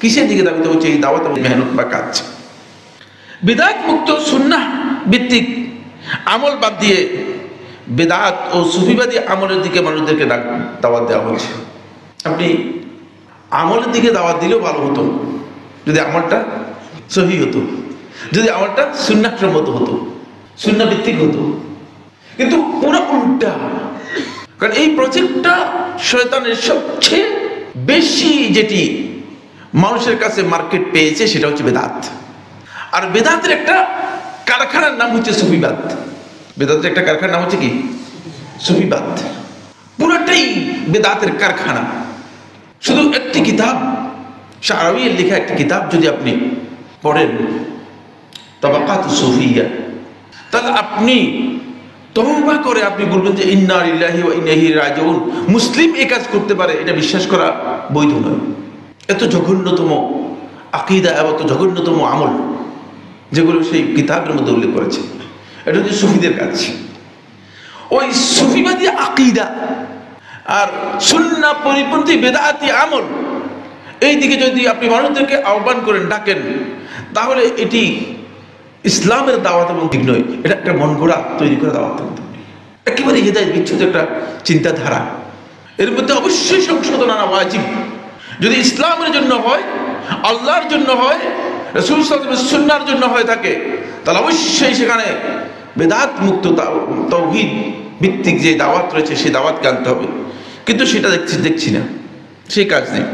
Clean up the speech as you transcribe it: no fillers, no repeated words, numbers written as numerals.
কিসের দিকে ধাবিত হচ্ছে? এই দাওয়াত এবং মেহনত বা কাজ। বিদআত মুক্ত সুন্নাহ ভিত্তিক আমল বাদ দিয়ে বিদআত ও সুফিবাদী আমলের দিকে মানুষদেরকে দাওয়াত দেওয়া হচ্ছে। আপনি আমলের দিকে দাওয়াত দিলেও ভালো হতো যদি আমলটা সহি হতো, যদি আমলটা সুন্নাহ সম্মত হতো, সুন্নাহ ভিত্তিক হতো। কিন্তু পুরো উল্টা। কারণ এই প্রজেক্টটা শয়তানের সবচেয়ে বেশি যেটি মানুষের কাছে মার্কেট পেয়েছে সেটা হচ্ছে বেদাত। আর বেদাতের একটা কারখানার নাম হচ্ছে সুফিবাদ। বেদাতের একটা কারখানার নাম হচ্ছে কি? সুফিবাদ। পুরোটাই বেদাতের কারখানা। শুধু একটি কিতাব, শারাউইয়ের লেখা একটি কিতাব যদি আপনি পড়েন, তাবাকাত সুফিয়া, তাহলে আপনি তওবা করে আপনি বলবেন যে ইন্না লিল্লাহি ওয়া ইন্না ইলাইহি রাজিউন। মুসলিম এই কাজ করতে পারে এটা বিশ্বাস করা বৈধ নয়। এত জঘন্যতম আকীদা এবং এত জঘন্যতম আমল যেগুলো সেই কিতাবের মধ্যে উল্লেখ করেছে, এটা হচ্ছে সুফিদের কাজ। ওই সুফিবাদী আকীদা আর সুন্নাহ পরিপন্থী বেদাতি আমল, এই দিকে যদি আপনি মানুষদেরকে আহ্বান করেন, ডাকেন, তাহলে এটি ইসলামের দাওয়াত এবং ঠিক নয়। এটা একটা মন গড়া তৈরি করা দাওয়াত, একেবারে হিদায়াত বিচ্ছুত একটা চিন্তাধারা। এর মধ্যে অবশ্যই সংশোধন আনা ওয়াজিব। যদি ইসলামের জন্য হয়, আল্লাহর জন্য হয়, রাসূল সাল্লাল্লাহু আলাইহি ওয়াসাল্লামের সুন্নাহর জন্য হয় থাকে, তাহলে অবশ্যই সেখানে বেদাত মুক্ত তাওহীদ ভিত্তিক যে দাওয়াত রয়েছে সেই দাওয়াতকে আনতে হবে। কিন্তু সেটা দেখছি না, সেই কাজ নেই।